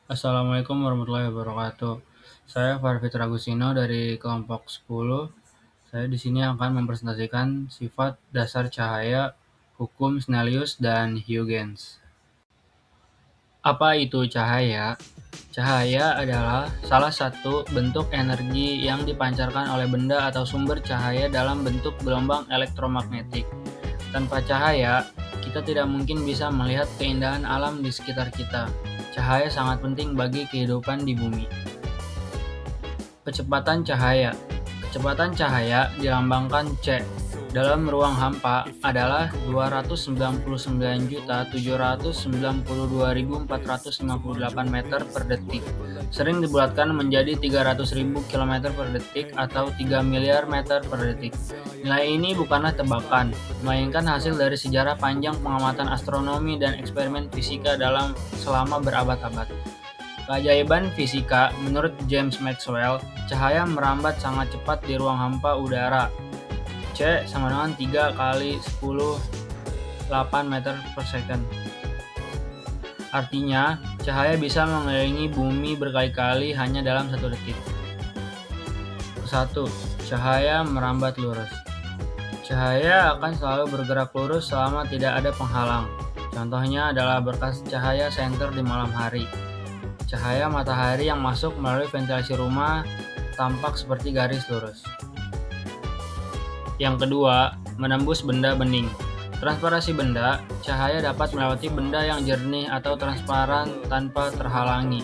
Assalamualaikum warahmatullahi wabarakatuh. Saya Farfit Ragusino dari kelompok 10. Saya di sini akan mempresentasikan sifat dasar cahaya, hukum Snellius dan Huygens. Apa itu cahaya? Cahaya adalah salah satu bentuk energi yang dipancarkan oleh benda atau sumber cahaya dalam bentuk gelombang elektromagnetik. Tanpa cahaya, kita tidak mungkin bisa melihat keindahan alam di sekitar kita. Cahaya sangat penting bagi kehidupan di bumi. Kecepatan cahaya. Kecepatan cahaya dilambangkan C dalam ruang hampa adalah 299.792.458 meter per detik. Sering dibulatkan menjadi 300.000 km per detik atau 3 miliar meter per detik. Nilai ini bukanlah tebakan, melainkan hasil dari sejarah panjang pengamatan astronomi dan eksperimen fisika selama berabad-abad. Keajaiban fisika, menurut James Maxwell, cahaya merambat sangat cepat di ruang hampa udara. C sama dengan 3 kali 10 8 meter per second. Artinya, cahaya bisa mengelilingi bumi berkali-kali hanya dalam 1 detik. 1. Cahaya merambat lurus. Cahaya akan selalu bergerak lurus selama tidak ada penghalang. Contohnya adalah berkas cahaya senter di malam hari. Cahaya matahari yang masuk melalui ventilasi rumah tampak seperti garis lurus. Yang kedua, menembus benda bening. Transparansi benda, cahaya dapat melewati benda yang jernih atau transparan tanpa terhalangi.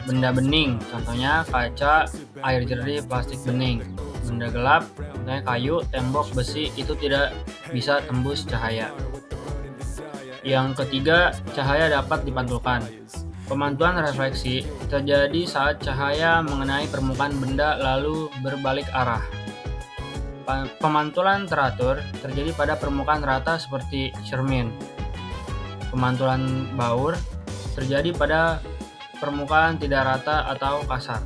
Benda bening, contohnya kaca, air jernih, plastik bening. Benda gelap, contohnya kayu, tembok, besi, itu tidak bisa tembus cahaya. Yang ketiga, cahaya dapat dipantulkan. Pemantulan refleksi terjadi saat cahaya mengenai permukaan benda lalu berbalik arah. Pemantulan teratur terjadi pada permukaan rata seperti cermin. Pemantulan baur terjadi pada permukaan tidak rata atau kasar.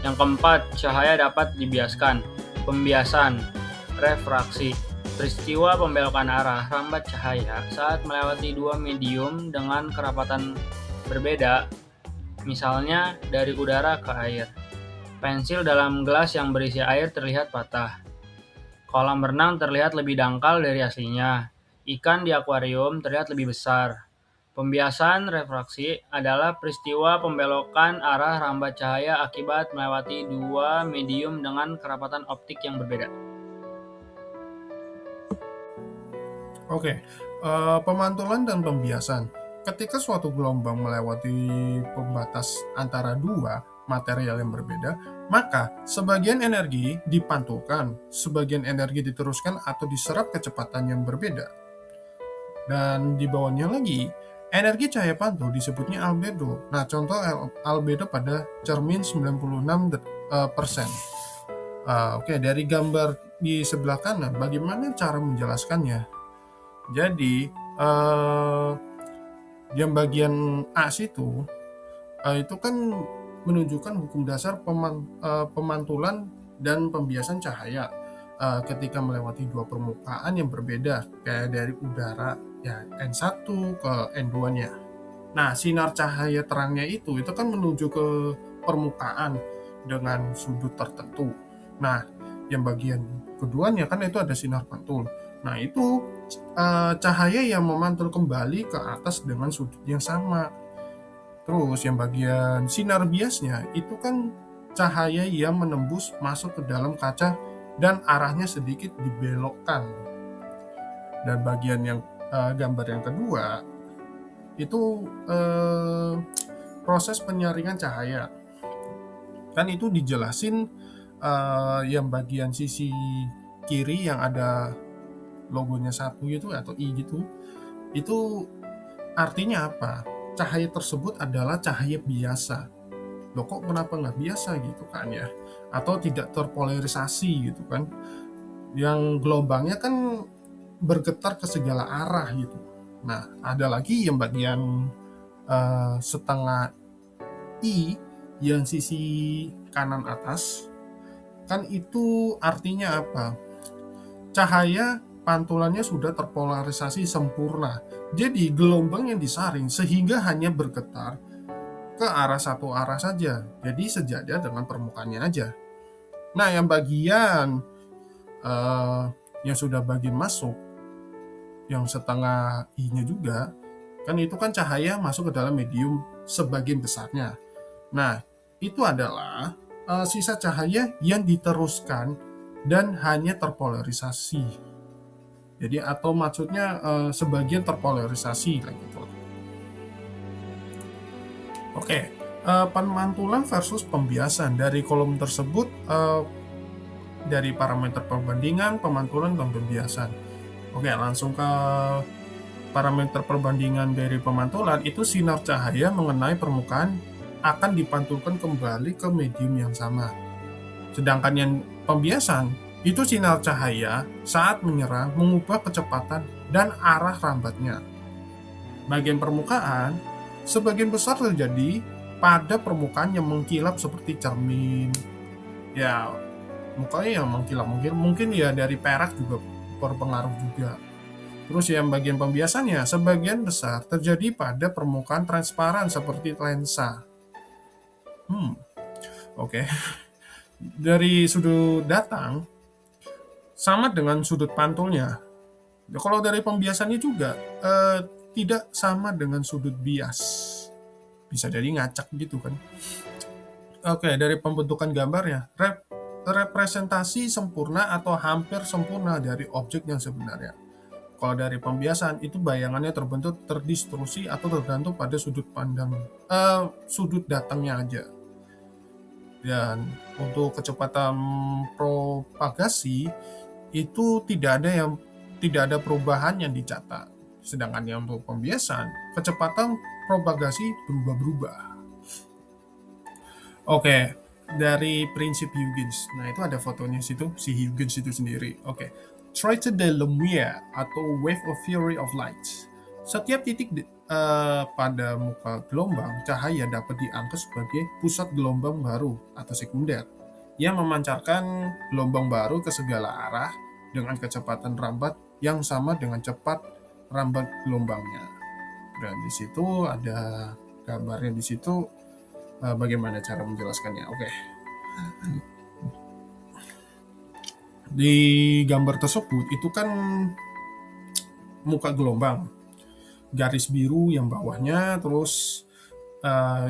Yang keempat, cahaya dapat dibiaskan. Pembiasan, refraksi. Peristiwa pembelokan arah rambat cahaya saat melewati dua medium dengan kerapatan berbeda, misalnya dari udara ke air. Pensil dalam gelas yang berisi air terlihat patah. Kolam renang terlihat lebih dangkal dari aslinya. Ikan di akuarium terlihat lebih besar. Pembiasan refraksi adalah peristiwa pembelokan arah rambat cahaya akibat melewati dua medium dengan kerapatan optik yang berbeda. Oke, pemantulan dan pembiasan. Ketika suatu gelombang melewati pembatas antara dua material yang berbeda, maka sebagian energi dipantulkan, sebagian energi diteruskan atau diserap kecepatan yang berbeda. Dan di bawahnya lagi, energi cahaya pantul disebutnya albedo. Nah, contoh albedo pada cermin 96%. Oke, dari gambar di sebelah kanan, bagaimana cara menjelaskannya? Jadi, yang bagian A itu kan menunjukkan hukum dasar pemantulan dan pembiasan cahaya ketika melewati dua permukaan yang berbeda, kayak dari udara ya N1 ke N2-nya. Nah, sinar cahaya terangnya itu kan menuju ke permukaan dengan sudut tertentu. Nah, yang bagian keduanya kan itu ada sinar pantul. Nah, itu cahaya yang memantul kembali ke atas dengan sudut yang sama. Terus yang bagian sinar biasnya itu kan cahaya yang menembus masuk ke dalam kaca dan arahnya sedikit dibelokkan. Dan bagian yang gambar yang kedua itu proses penyaringan cahaya. Kan itu dijelasin yang bagian sisi kiri yang ada logonya 1 gitu atau I gitu, itu artinya apa? Cahaya tersebut adalah cahaya biasa. Loh kok kenapa nggak biasa gitu kan ya? Atau tidak terpolarisasi gitu kan? Yang gelombangnya kan bergetar ke segala arah gitu. Nah, ada lagi yang bagian setengah I yang sisi kanan atas, kan itu artinya apa? Cahaya pantulannya sudah terpolarisasi sempurna. Jadi gelombang yang disaring sehingga hanya bergetar ke arah satu arah saja, jadi sejajar dengan permukaannya aja. Nah, yang bagian eh, yang sudah bagian masuk, yang setengah I-nya juga, kan itu kan cahaya masuk ke dalam medium sebagian besarnya. Nah, itu adalah sisa cahaya yang diteruskan dan hanya terpolarisasi. Jadi atau maksudnya sebagian terpolarisasi kayak gitu. Oke, pemantulan versus pembiasan dari kolom tersebut, dari parameter perbandingan, pemantulan, dan pembiasan. Oke, langsung ke parameter perbandingan dari pemantulan. Itu sinar cahaya mengenai permukaan akan dipantulkan kembali ke medium yang sama. Sedangkan yang pembiasan, itu sinar cahaya saat menyerang mengubah kecepatan dan arah rambatnya. Bagian permukaan, sebagian besar terjadi pada permukaan yang mengkilap seperti cermin. Ya, mukanya yang mengkilap, mungkin ya dari perak juga berpengaruh juga. Terus yang bagian pembiasannya, sebagian besar terjadi pada permukaan transparan seperti lensa. Oke. Dari sudut datang, sama dengan sudut pantulnya. Kalau dari pembiasannya juga, tidak sama dengan sudut bias. Bisa jadi ngacak gitu kan. Oke, dari pembentukan gambarnya, representasi sempurna atau hampir sempurna dari objek yang sebenarnya. Kalau dari pembiasan, itu bayangannya terbentuk terdistorsi atau tergantung pada sudut pandang, sudut datangnya aja. Dan untuk kecepatan propagasi itu tidak ada perubahan yang dicatat. Sedangkan yang untuk pembiasan, kecepatan propagasi berubah-berubah. Oke, dari prinsip Huygens. Nah, itu ada fotonya situ, si Huygens itu sendiri. Oke. Traité de Lumière atau Wave of Theory of Light. Setiap titik pada muka gelombang cahaya dapat dianggap sebagai pusat gelombang baru atau sekunder yang memancarkan gelombang baru ke segala arah dengan kecepatan rambat yang sama dengan cepat rambat gelombangnya. Dan di situ ada gambarnya di situ, bagaimana cara menjelaskannya. Oke. Di gambar tersebut itu kan muka gelombang, garis biru yang bawahnya, terus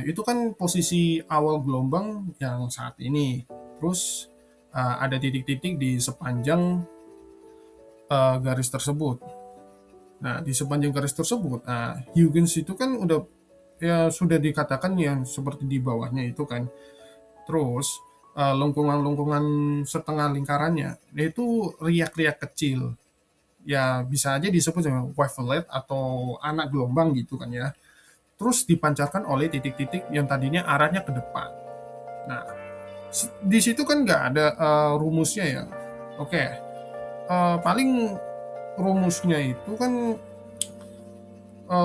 itu kan posisi awal gelombang yang saat ini. Terus ada titik-titik di sepanjang garis tersebut. Nah, di sepanjang garis tersebut, Huygens itu kan sudah dikatakan yang seperti di bawahnya itu kan. Terus lengkungan-lengkungan setengah lingkarannya itu riak-riak kecil, ya bisa aja disebut dengan wavelet atau anak gelombang gitu kan ya. Terus dipancarkan oleh titik-titik yang tadinya arahnya ke depan. Nah, di situ kan nggak ada rumusnya ya. Oke, paling rumusnya itu kan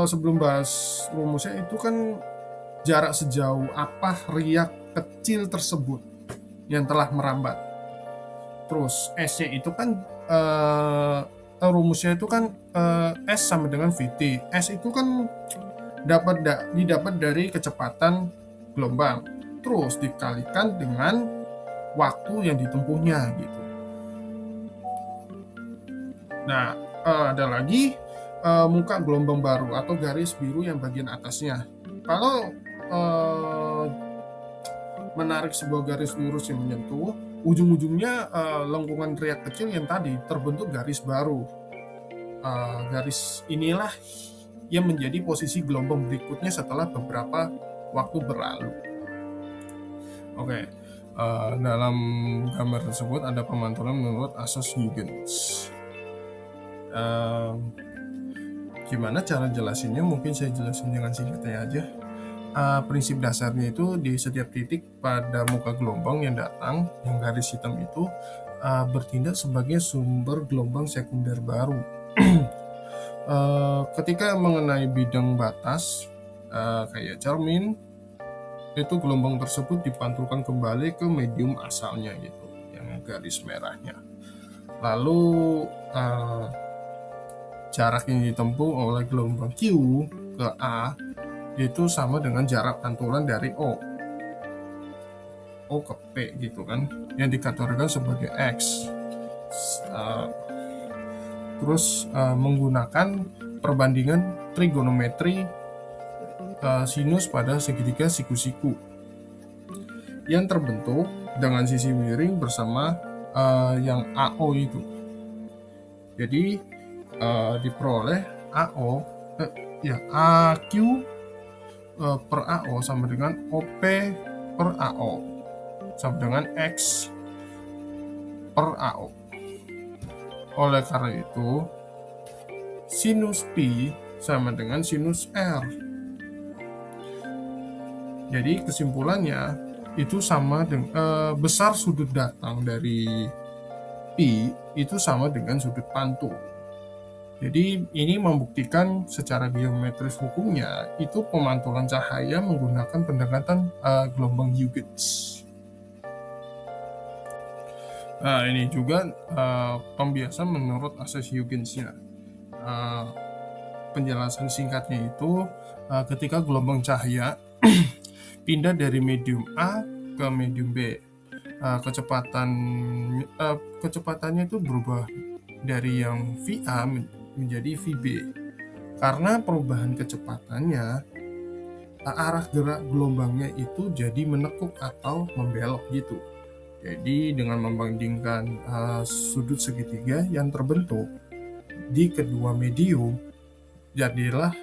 sebelum bahas rumusnya itu kan jarak sejauh apa riak kecil tersebut yang telah merambat. Terus S-nya itu kan rumusnya itu kan S sama dengan VT. S itu kan didapat dari kecepatan gelombang. Terus dikalikan dengan waktu yang ditempuhnya gitu. Nah, ada lagi muka gelombang baru atau garis biru yang bagian atasnya. Kalau menarik sebuah garis lurus yang menyentuh, ujung-ujungnya lengkungan riak kecil yang tadi terbentuk garis baru. Garis inilah yang menjadi posisi gelombang berikutnya setelah beberapa waktu berlalu. Oke, dalam gambar tersebut ada pemantulan menurut asas Huygens. Gimana cara jelasinnya? Mungkin saya jelasin dengan singkatnya aja. Prinsip dasarnya itu di setiap titik pada muka gelombang yang datang, yang garis hitam itu bertindak sebagai sumber gelombang sekunder baru. Ketika mengenai bidang batas kayak cermin, itu gelombang tersebut dipantulkan kembali ke medium asalnya gitu, yang garis merahnya. Lalu jarak yang ditempuh oleh gelombang Q ke A itu sama dengan jarak pantulan dari O ke P gitu kan, yang dikategorikan sebagai X. Terus menggunakan perbandingan trigonometri sinus pada segitiga siku-siku yang terbentuk dengan sisi miring bersama yang AO itu. Jadi diperoleh AQ per AO sama dengan OP per AO sama dengan X per AO. Oleh karena itu, sinus Pi sama dengan sinus R. Jadi kesimpulannya itu sama dengan besar sudut datang dari Pi itu sama dengan sudut pantul. Jadi ini membuktikan secara geometris hukumnya itu pemantulan cahaya menggunakan pendekatan gelombang Huygens. Nah, ini juga pembiasan menurut asas Huygens-nya. Penjelasan singkatnya itu ketika gelombang cahaya pindah dari medium A ke medium B, kecepatannya itu berubah dari yang VA menjadi VB. Karena perubahan kecepatannya, arah gerak gelombangnya itu jadi menekuk atau membelok gitu. Jadi dengan membandingkan sudut segitiga yang terbentuk di kedua medium, jadilah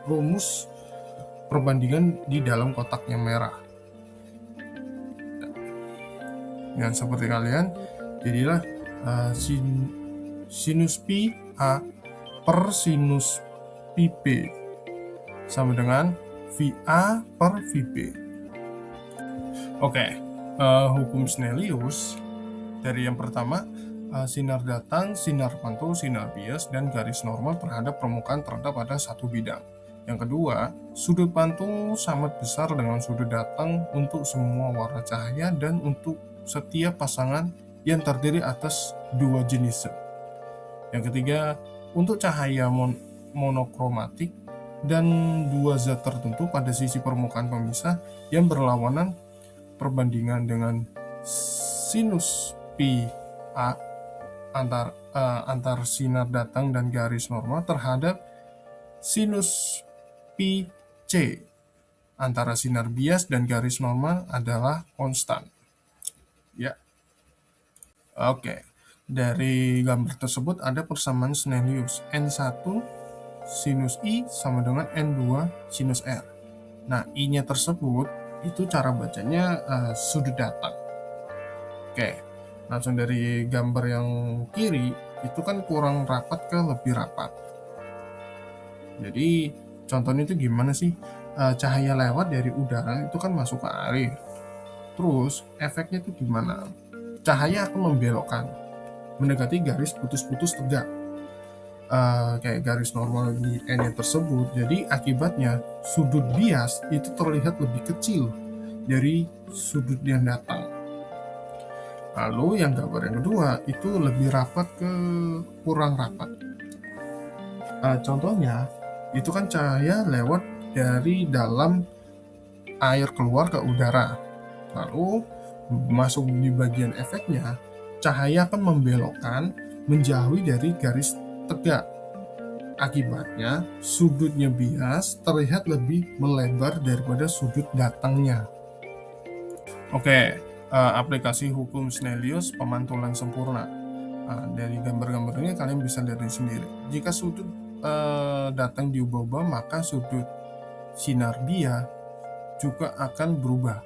rumus perbandingan di dalam kotak yang merah. Yang seperti kalian, jadilah sinus pi A per sinus pi B sama dengan VA per VB. Oke. Hukum Snellius dari yang pertama, sinar datang, sinar pantul, sinar bias, dan garis normal terhadap permukaan terhadap pada satu bidang. Yang kedua, sudut pantul sangat besar dengan sudut datang untuk semua warna cahaya dan untuk setiap pasangan yang terdiri atas dua jenis. Yang ketiga, untuk cahaya monokromatik dan dua zat tertentu pada sisi permukaan pemisah yang berlawanan, perbandingan dengan sinus pi A antar sinar datang dan garis normal terhadap sinus pi C antara sinar bias dan garis normal adalah konstan. Ya. Oke. Dari gambar tersebut ada persamaan Snellius. N1 sinus I sama dengan N2 sinus R. Nah, I-nya tersebut itu cara bacanya sudut datang. Oke, langsung dari gambar yang kiri itu kan kurang rapat ke lebih rapat. Jadi contohnya itu gimana sih? Cahaya lewat dari udara itu kan masuk ke air. Terus efeknya itu gimana? Cahaya akan membelokkan, mendekati garis putus-putus tegak. Kayak garis normal di N tersebut. Jadi akibatnya sudut bias itu terlihat lebih kecil dari sudut yang datang. Lalu yang gambar yang kedua itu lebih rapat ke kurang rapat. Contohnya itu kan cahaya lewat dari dalam air keluar ke udara. Lalu masuk di bagian efeknya, cahaya akan membelokkan menjauhi dari garis tegak. Akibatnya, sudutnya bias terlihat lebih melebar daripada sudut datangnya. Oke, aplikasi hukum Snellius pemantulan sempurna. Dari gambar-gambar ini kalian bisa lihat sendiri. Jika sudut datang diubah-ubah, maka sudut sinar bias juga akan berubah.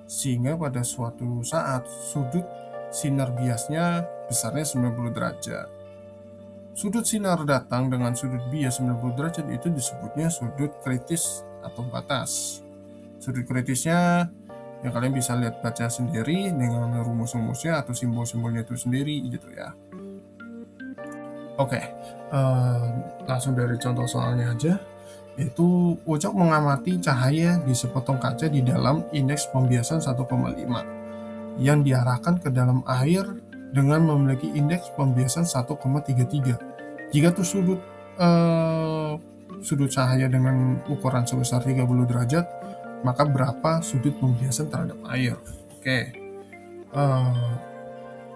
Sehingga pada suatu saat sudut sinar biasnya besarnya 90 derajat. Sudut sinar datang dengan sudut bias 90 derajat itu disebutnya sudut kritis atau batas. Sudut kritisnya yang kalian bisa lihat baca sendiri dengan rumus-rumusnya atau simbol-simbolnya itu sendiri gitu ya. Oke, langsung dari contoh soalnya aja. Itu Ucok mengamati cahaya di sepotong kaca di dalam indeks pembiasan 1,5 yang diarahkan ke dalam air dengan memiliki indeks pembiasan 1,33. Jika tuh sudut sudut cahaya dengan ukuran sebesar 30 derajat, maka berapa sudut pembiasan terhadap air. Oke,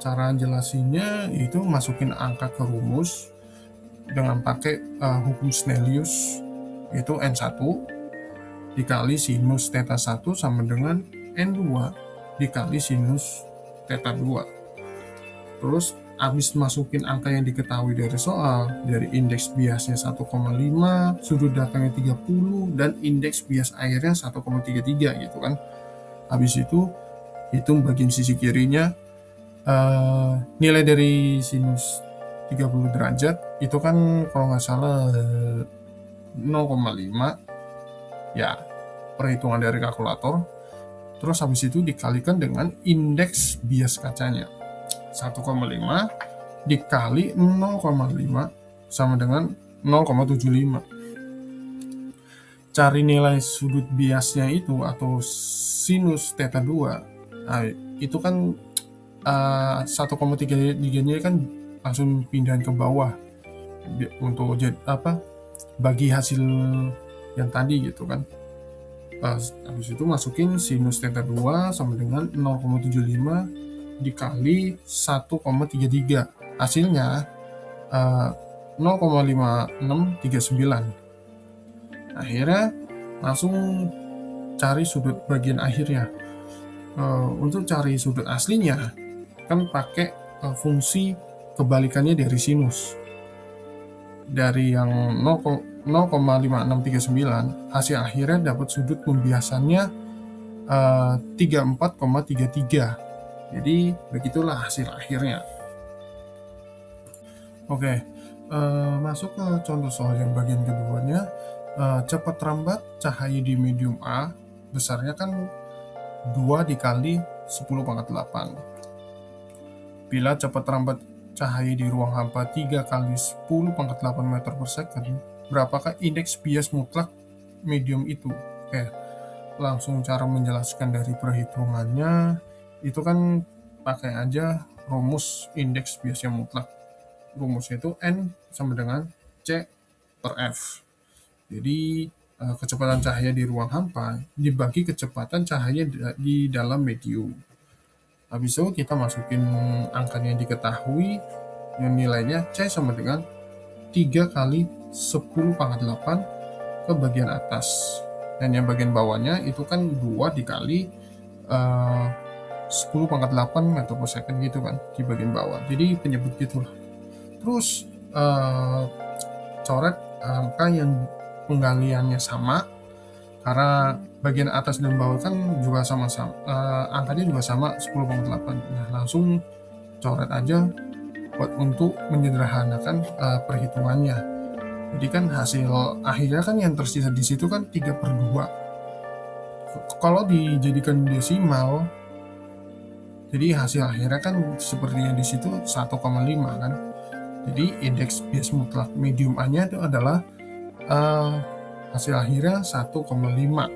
cara jelasinnya itu masukin angka ke rumus dengan pakai hukum Snellius, yaitu N1 dikali sinus theta 1 sama dengan N2 dikali sinus theta 2. Terus habis masukin angka yang diketahui dari soal, dari indeks biasnya 1,5, sudut datangnya 30, dan indeks bias airnya 1,33 gitu kan. Habis itu hitung bagian sisi kirinya, nilai dari sinus 30 derajat itu kan kalau nggak salah 0,5 ya, perhitungan dari kalkulator. Terus habis itu dikalikan dengan indeks bias kacanya, 1,5 dikali 0,5 sama dengan 0,75. Cari nilai sudut biasnya itu atau sinus theta 2. Nah, itu kan 1,33 kan langsung pindahin ke bawah untuk bagi hasil yang tadi gitu kan. Habis itu masukin sinus theta 2 sama dengan 0,75 dikali 1,33. Hasilnya 0,5639. Akhirnya langsung cari sudut bagian akhirnya. Untuk cari sudut aslinya kan pakai fungsi kebalikannya dari sinus. Dari yang 0,5639, hasil akhirnya dapat sudut pembiasannya 34,33. Jadi begitulah hasil akhirnya. Oke, masuk ke contoh soal yang bagian keduanya. Cepat rambat cahaya di medium A besarnya kan 2 dikali 10⁻8. Bila cepat rambat cahaya di ruang hampa 3 kali 10⁻8 meter per second, berapakah indeks bias mutlak medium itu? Oke, langsung cara menjelaskan dari perhitungannya itu kan pakai aja rumus indeks bias yang mutlak. Rumusnya itu N sama dengan C per F. Jadi kecepatan cahaya di ruang hampa dibagi kecepatan cahaya di dalam medium. Habis itu kita masukin angkanya yang diketahui, yang nilainya C sama dengan 3 kali 10⁻8 ke bagian atas. Dan yang bagian bawahnya itu kan 2 dikali 10⁻8 meter per second gitu kan di bagian bawah. Jadi penyebut gitulah. Terus coret angka yang penggaliannya sama, karena bagian atas dan bawah kan juga sama-sama angkanya juga sama 10,8. Nah, langsung coret aja untuk menyederhanakan perhitungannya. Jadi kan hasil akhirnya kan yang tersisa di situ kan 3/2. Kalau dijadikan desimal, jadi hasil akhirnya kan seperti yang di situ 1,5 kan. Jadi indeks bias mutlak medium A-nya itu adalah hasil akhirnya 1,5.